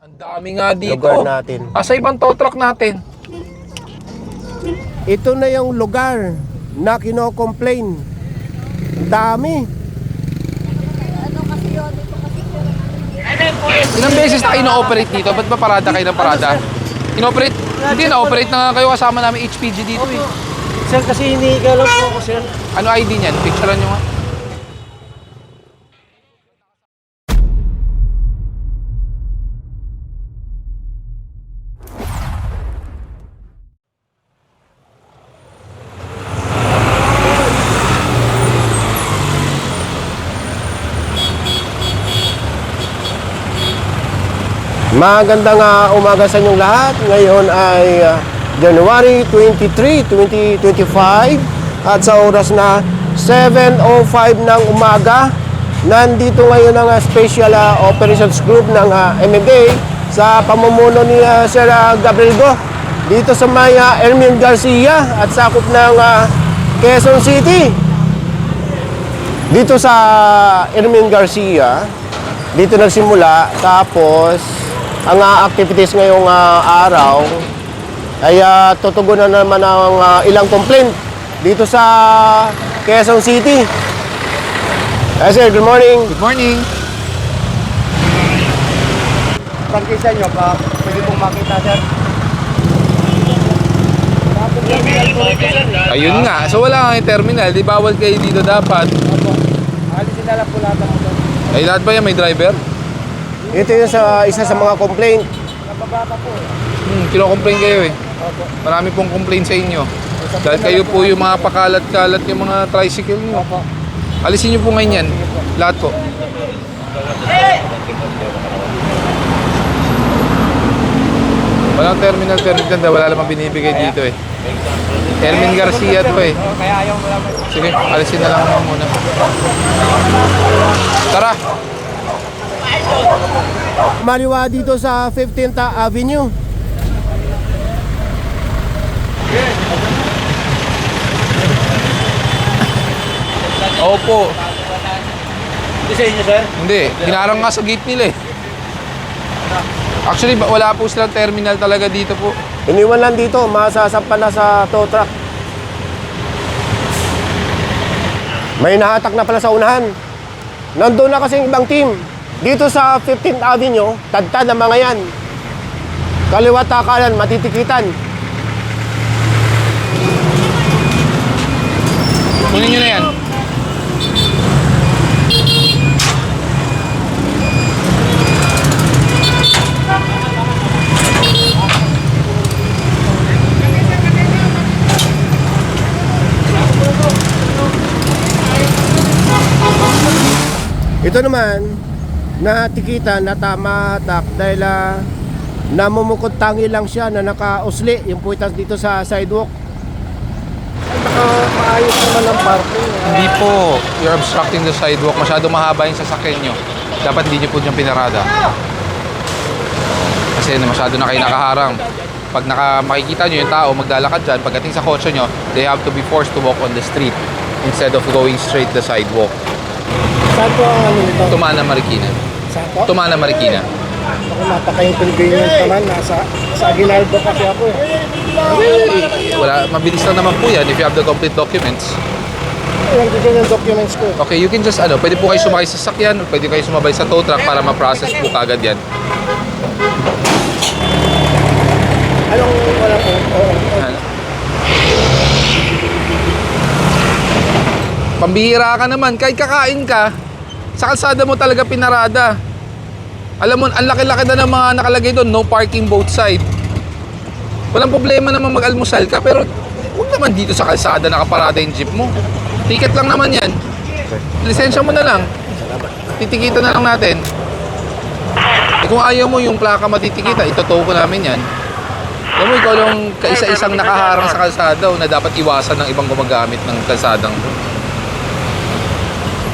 Ang dami nga dito. Lugar natin. Asa ibang tow truck natin? Ito na yung lugar na kino-complain. Dami. Ilang beses na kayo ino-operate dito? Ba't ba parada kayo ng parada? Ino-operate? Hindi, na-operate na nga kayo kasama namin HPG dito eh. Sir, kasi iniiga lang po ako, sir. Ano ID niyan? Picturean nyo nga. Magandang umaga sa inyong lahat. Ngayon ay January 23, 2025 at sa oras na 7:05 ng umaga, nandito ngayon ang Special Operations Group ng MMA sa pamumuno ni Sir Gabriel Go dito sa may Ermin Garcia at sakop ng Quezon City. Dito sa Ermin Garcia, dito nagsimula, tapos ang activities ngayong araw ay tutugunan naman ang ilang complaint dito sa Quezon City. Sir, good morning. Good morning. Pagkisa nyo pa, pwede pong makita, sir. Ayun nga. So wala nga yung terminal. Di bawal kayo dito dapat. Opo. Alisin na lang po lahat ng motor. Ay lahat ba yan? May driver? Ito yung isa sa mga complaint. Nababa pa po. Kino-complain kayo eh. Opo. Marami pong complaint sa inyo. Dahil kayo po yung mga pakalat-kalat yung mga tricycle nyo. Opo. Alisin nyo po ngayon yan. Lahat po. Walang terminal dahil wala lamang binibigay dito eh. Ermin Garcia to eh. Kaya ayaw mo lang. Sige, alisin na lang naman muna. Tara! Maliwa dito sa 15th Avenue. Opo. Hindi sa inyo, sir? Hindi, hinarang nga sa gate nila eh. Actually, wala po silang terminal talaga dito po. Iniwan lang dito, masasampan na sa tow truck. May nahatak na pala sa unahan. Nandun na kasing ibang team. Dito sa 15th Avenue, tadtad ang mga yan. Kaliwat kanan, matitikitan. Kunin nyo na yan. Ito naman, natikitan na tama hatak dahil namumukod tangi lang siya na nakausli yung puwitas dito sa sidewalk. Maayos naman ang parking. Hindi po. You're obstructing the sidewalk. Masyado mahaba yung sasakyan nyo. Dapat hindi nyo po dyan pinarada. Kasi masyado na kayo nakaharang. Pag makikita nyo yung tao maglalakad dyan, pagdating sa kotse nyo, they have to be forced to walk on the street instead of going straight the sidewalk. Saan po ang ano nito? Tumana Marikina. Saan po? Tumana Marikina. Ako napaka-inconvenient naman. Sa Aguinaldo kasi ako eh. Wala, mabilis lang naman po yan if you have the complete documents. Ayan dito yung documents ko. Okay, you can just pwede po kayo sumakay sa sasakyan, pwede kayo sumabay sa tow truck para ma-process po kagad yan. Anong walang Ano? Pambihira ka naman, kahit kakain ka, sa kalsada mo talaga pinarada. Alam mo, ang laki-laki na ng mga nakalagay doon, no parking both side. Walang problema naman mag-almusal ka, pero huwag naman dito sa kalsada nakaparada yung jeep mo. Ticket lang naman yan. Lisensya mo na lang. Titikita na lang natin. Kung ayaw mo yung plaka matitikita, itotow ko namin yan. Alam mo, ikaw lang kaisa-isang nakaharang sa kalsada na dapat iwasan ng ibang gumagamit ng kalsadang.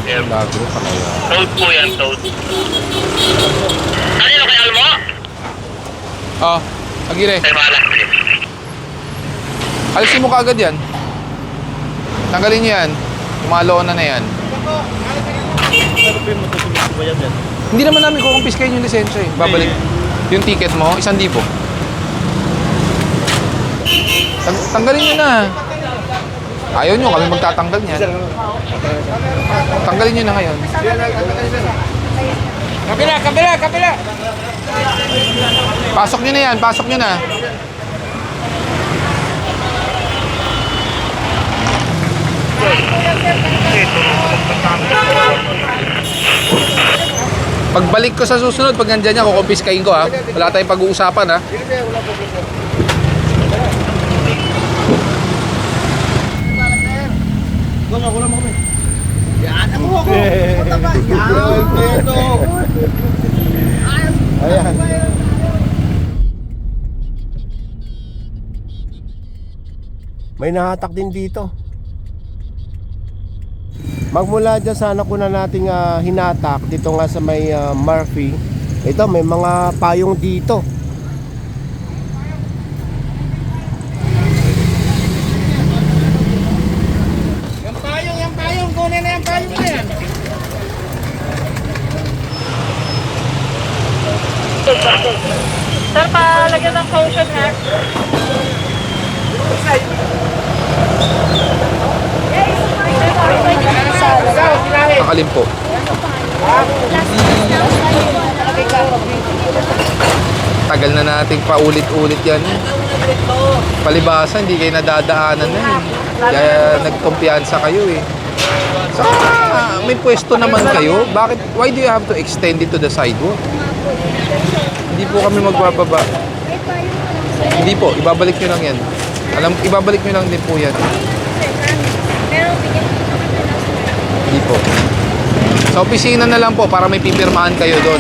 Lago pa kaya. Toad po yan, toad. Kanino kay Almo? Oh, Agire. Ay, bahala. Alisin mo kaagad yan. Tanggalin niyo yan. Kumaloon na yan. Ano po yung matutulis ko ba yan? Hindi naman namin kukumpiskayin yung lisensya eh. Babalik. Yung ticket mo, 1,000. Tanggalin nyo na. Ayaw nyo, kami magtatanggal niyan. Tanggalin nyo na ngayon. Kabila! Pasok nyo na yan, pasok nyo na. Pagbalik ko sa susunod, pag nandyan niya, kukumpiskain ko ha. Wala tayong pag-uusapan ha. Ayan. May nahatak din dito. Magmula dyan sana kuna nating hinatak dito nga sa may Murphy. Ito may mga payong dito. Yung payong, kunin na yung payong na yan. Sir, palagyan ng caution ha. Pakalin po. Tagal na nating paulit-ulit yan. Palibasa, hindi kayo nadadaanan na eh. Kaya nagkumpiyansa kayo eh. Saka may pwesto naman kayo. Bakit? Why do you have to extend it to the sidewalk? Hindi po kami magbababa. Hindi po, ibabalik nyo lang yan. Ibabalik nyo lang din po yan. Hindi po. Sa opisina na lang po para may pipirmahan kayo doon.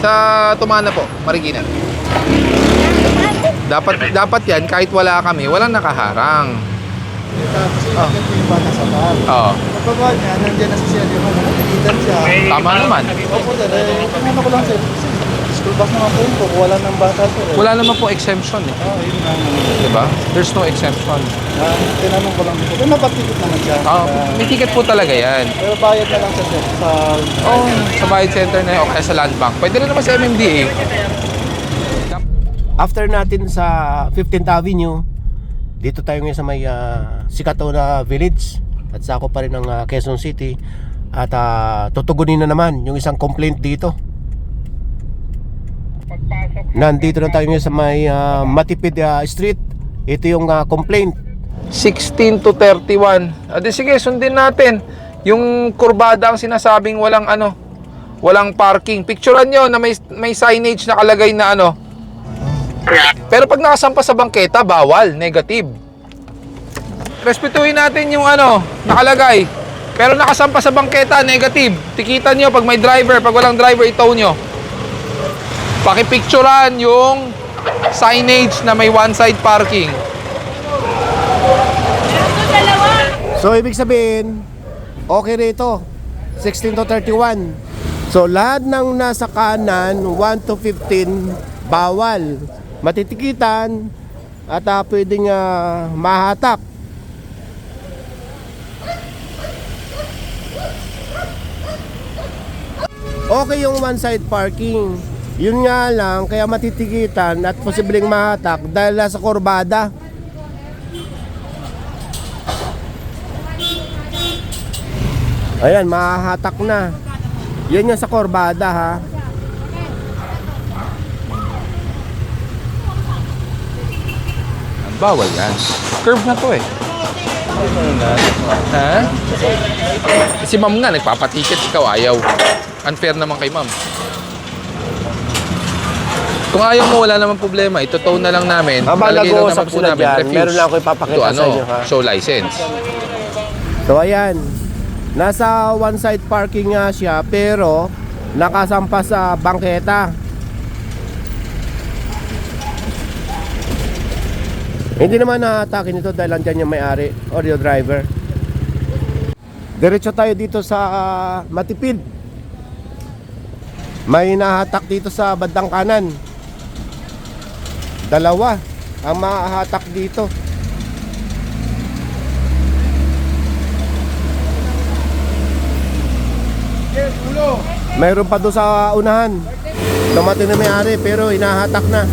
Sa Tumana po, Marikina. Dapat yan, kahit wala kami, walang nakaharang. Yung bata sa bar. Oo. Kapag niya, nandiyan na si Sir yung nakikita siya. Tama naman. Opo, sir. Tingnan ko lang, sir. School bus naman po yun. Wala ng bata, sir. Wala naman po exemption eh. Yun nga. Diba? There's no exemption. Tinanong ko lang dito. Pero napatikot naman siya. May ticket po talaga yan. Pero bayad na lang siya, sir. Sa Bayad Center na yun o kaya sa Land Bank. Pwede rin naman sa MMDA. After natin sa 15th Avenue, dito tayo ngayon sa may Sikatona Village at sako pa rin ng Quezon City at tutugunin na naman yung isang complaint dito. Nandito na tayo ngayon sa may Matipid Street. Ito yung complaint. 16 to 31. Sige, sundin natin. Yung kurbada ang sinasabing walang parking. Picturean nyo na may signage na kalagay na Pero pag nakasampa sa bangketa, bawal, negative. Respetuhin natin yung nakalagay. Pero nakasampa sa bangketa, negative. Tikitan nyo pag may driver, pag walang driver, itow nyo. Pakipicturean yung signage na may one-side parking. So ibig sabihin, okay rito, 16 to 31. So lahat ng nasa kanan, 1 to 15, bawal. Matitikitan at pwedeng mahatak. Okay yung one-side parking. Yun nga lang, kaya matitikitan at posibleng mahatak dahil sa kurbada. Ayan, mahahatak na. Yan yung sa kurbada ha. Bawal yan. Curve na to eh. Ha? Si ma'am nga, nagpapatiket, ikaw ayaw. Unfair naman kay ma'am. Kung ayaw mo, wala naman problema. Ito na lang namin. Habang Lalagay lang nag-uusap naman po sila namin. dyan, Refuse meron lang ako ipapakita to sa inyo ha. show license. So ayan, nasa one side parking nga siya pero nakasampa sa bangketa. Hindi naman na-atakin ito dahil andyan yung may-ari or yung driver. Diretso tayo dito sa Matipid. May nahatak dito sa bandang kanan. Dalawa ang mahahatak dito. Yes, ulo. Mayroon pa doon sa unahan. Dumating na may-ari pero hinahatak na.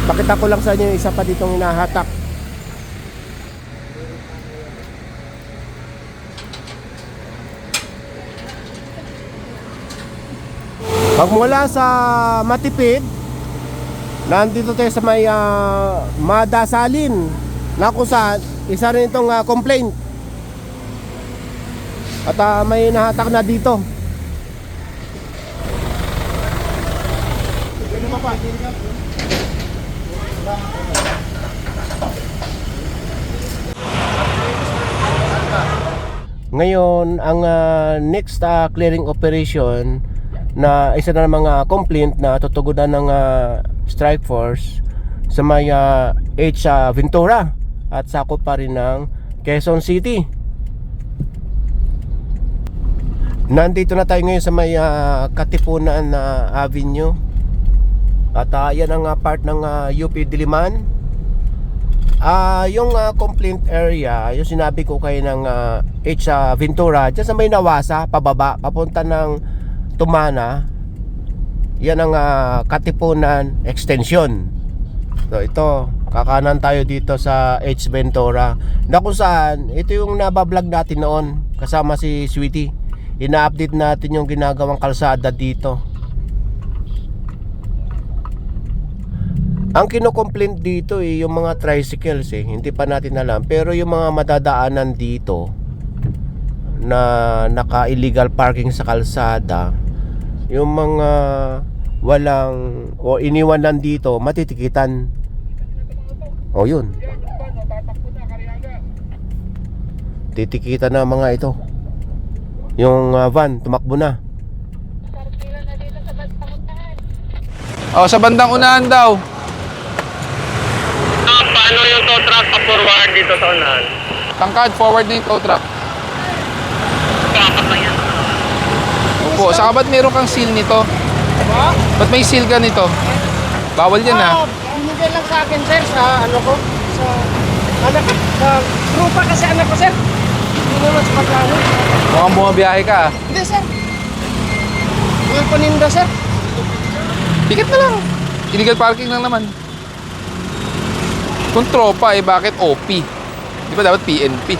Pakita ko lang sa inyo yung isa pa ditong hinahatak. Pag mula sa Matipid, nandito tayo sa may Madasalin na kung saan isa rin itong complaint. At may nahatak na dito. Ngayon, ang next clearing operation na isa na ng mga complaint na tutugunan ng strike force sa may H Ventura at sakop pa rin ng Quezon City. Nandito na tayo ngayon sa may Katipunan Avenue at yan ang part ng UP Diliman. Yung complaint area, yung sinabi ko kayo ng H Ventura, dyan sa may Nawasa, pababa, papunta ng Tumana, yan ang Katipunan Extension. So ito, kakanan tayo dito sa H Ventura, na kung saan ito yung nabablog natin noon kasama si Sweetie. Ina-update natin yung ginagawang kalsada dito. Ang kino-complaint dito yung mga tricycles hindi pa natin alam, pero yung mga madadaanan dito na naka-illegal parking sa kalsada, yung mga walang o iniwan lang dito, matitikitan. O yun, titikitan na mga ito. Yung van, tumakbo na. Sa bandang unahan daw. Paano yung tow truck pa-forward dito sa unahan? Tangkad, forward na yung tow truck. Kapat lang yan. Opo, saka ba't meron kang seal nito? Ba't may seal ka nito? Bawal yan Binigay lang sa akin, sir, sa ano ko, sa anak ko, sa grupa kasi anak ko, sir. Hindi naman sa pagkano. Mukhang bumabiyahe ka Hindi, sir. Mga paninda, sir. Ticket na lang. Illegal parking lang naman. Kung tropa bakit OP? Di ba dapat PNP?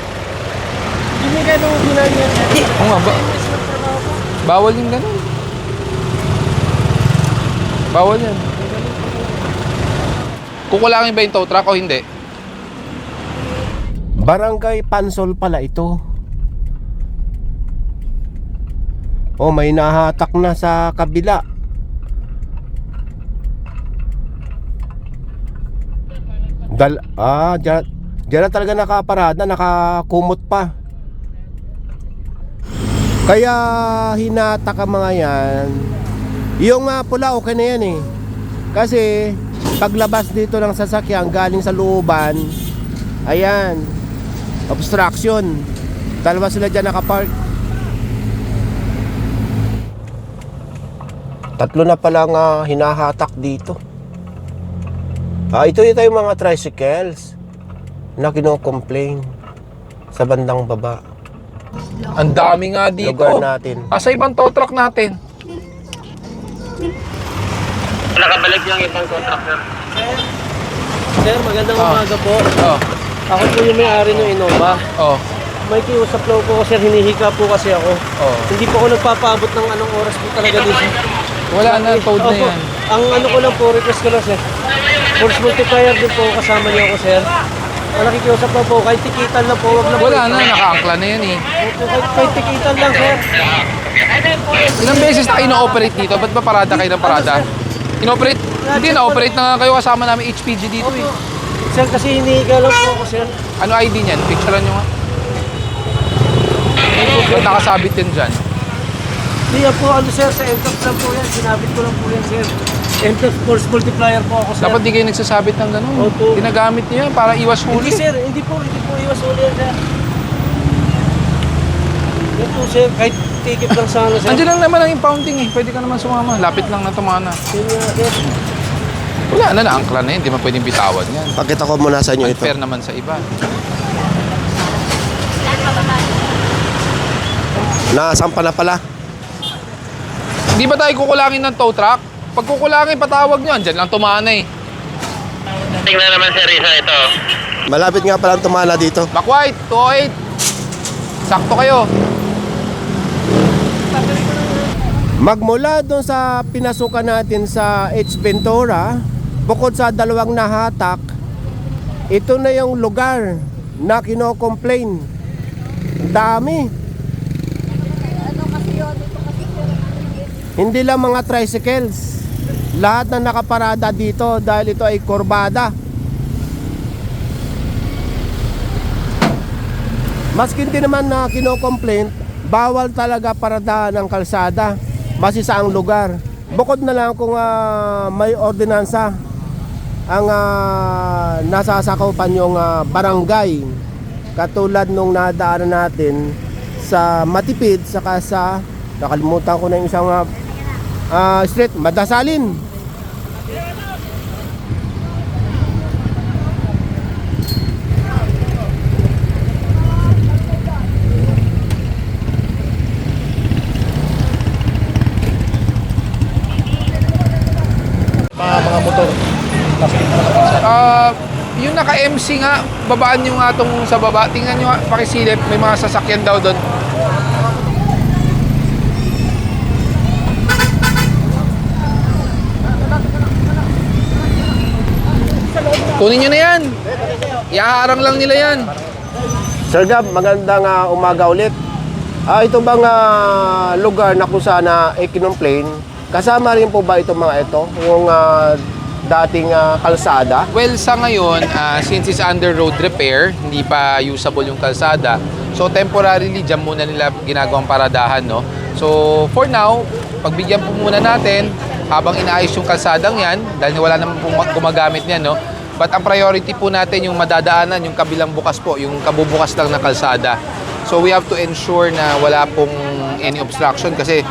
Binigay nung binan niya, sir. Oo nga ba? Bawal yung ganun. Bawal yan. Kukulangin ba yung tow truck o hindi? Barangay Pansol pala ito. Oh, may nahatak na sa kabila. Diyan na talaga nakaparada, nakakumot pa. Kaya hinatak ang mga yan. Yung pula okay na yan Kasi paglabas dito ng sasakyan galing sa looban, ayan, obstruction. Dalawa sila dyan nakapark. Tatlo na palang hinahatak dito. Ito yung mga tricycles na kino-complain sa bandang baba. Ang dami nga dito. Lugar natin. Sa ibang tow truck natin. Nakabalik yung ibang tow truck na. Sir, magandang umaga po. Oh. Ako po yung may-ari ng Innova. Oh. May kiusap lang po sir, hinihika po kasi ako. Oh. Hindi po ako nagpapaabot ng anong oras po talaga dito. Wala na, towed na Opo. yan. Ang ano ko lang po, request ko lang sir. Force multiplier din po kasama niyo ako sir. Ang nakikiusap lang po, kahit tikitan lang po, wag na po. Wala na, nakaangkla na yan Opo, kahit tikitan lang sir. Ilang beses na kayo na-operate dito? Ba't ba parada kayo ng parada? In-operate? Hindi, na-operate na nga kayo kasama namin HPG dito Opo. Sir, kasi hinihika lang po ako sir. Ano ID niyan? Picturean nyo nga. Ba't nakasabit din dyan? Hindi yan po ano sir, sa MTOF lang po yan. Sinabit ko lang po yan sir. MTOF force multiplier po ako sir. Dapat di kayo nagsasabit ng ganun. Opo. Ginagamit niyo yan para iwas huli. Hindi sir, hindi po iwas uli yan sir. Yan po sir, kahit ticket lang sana sir. Andiyan lang naman ang impounding Pwede ka naman sumama. Lapit lang na tumana. Yun nga sir. Wala na, naangkla na yan. Hindi man pwedeng bitawan yan. Pakita ko muna sa inyo ito. Unfair naman sa iba. Nasampa na pala. Hindi ba tayo kukulangin ng tow truck? Pag kukulangin, patawag nyo. Andyan lang tumana eh. Tingnan naman si Risa ito. Malapit nga pala tumala dito. Back white, 208. Sakto kayo. Magmula doon sa pinasukan natin sa H. Ventura, bukod sa dalawang nahatak, ito na yung lugar na kino-complain. Dami. Hindi lang mga tricycles. Lahat na nakaparada dito dahil ito ay kurbada. Maski hindi naman na kino-complain, bawal talaga paradahan ng kalsada. Base sa ang lugar. Bukod na lang kung may ordinansa ang nasasakupan yung barangay. Katulad nung nadaanan natin sa Matipid, saka sa, nakalimutan ko na yung isang street, Madasalin. Mga motor. Yung naka-MC nga, babaan nyo nga itong sa baba. Tingnan nyo nga, pakisilip, may mga sasakyan daw doon. Kunin nyo na yan. Iaharang lang nila yan. Sir Gab, magandang umaga ulit. Ito bang lugar na kung saan i-complain, kasama rin po ba itong mga ito? Yung dating kalsada? Well, sa ngayon, since it's under road repair, hindi pa usable yung kalsada. So, temporarily, dyan muna nila ginagawang paradahan, no? So, for now, pagbigyan po muna natin, habang inaayos yung kalsadang yan, dahil wala naman po gumagamit niyan, no? But ang priority po natin yung madadaanan, yung kabilang bukas po, yung kabubukas lang na kalsada. So, we have to ensure na wala pong any obstruction kasi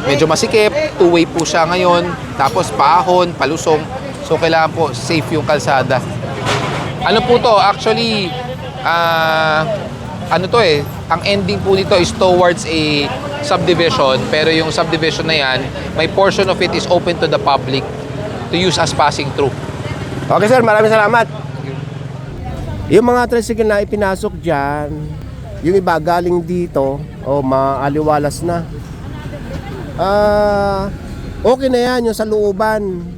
medyo masikip, two-way po siya ngayon, tapos paahon, palusong. So, kailangan po safe yung kalsada. Ano po to? Actually, ano to eh, ang ending po nito is towards a subdivision, pero yung subdivision na yan, may portion of it is open to the public to use as passing through. Okay sir, maraming salamat. Yung mga tricycle na ipinasok dyan, yung iba galing dito, maaliwalas na. Okay na yan yung sa looban.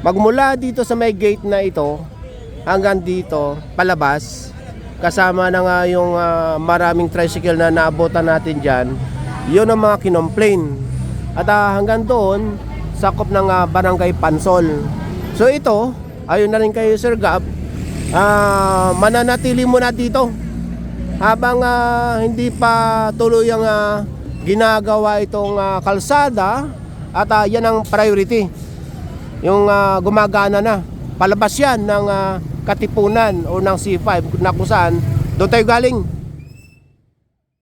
Magmula dito sa may gate na ito hanggang dito palabas, kasama na nga yung maraming tricycle na naabotan natin dyan, yun ang mga kinomplain. At hanggang doon sakop ng barangay Pansol. So ito, ayun na rin kayo Sir Gab, mananatili muna dito habang hindi pa tuloy ang ginagawa itong kalsada at yan ang priority. Yung gumagana na, palabas yan ng Katipunan o ng C5 na kung saan doon tayo galing.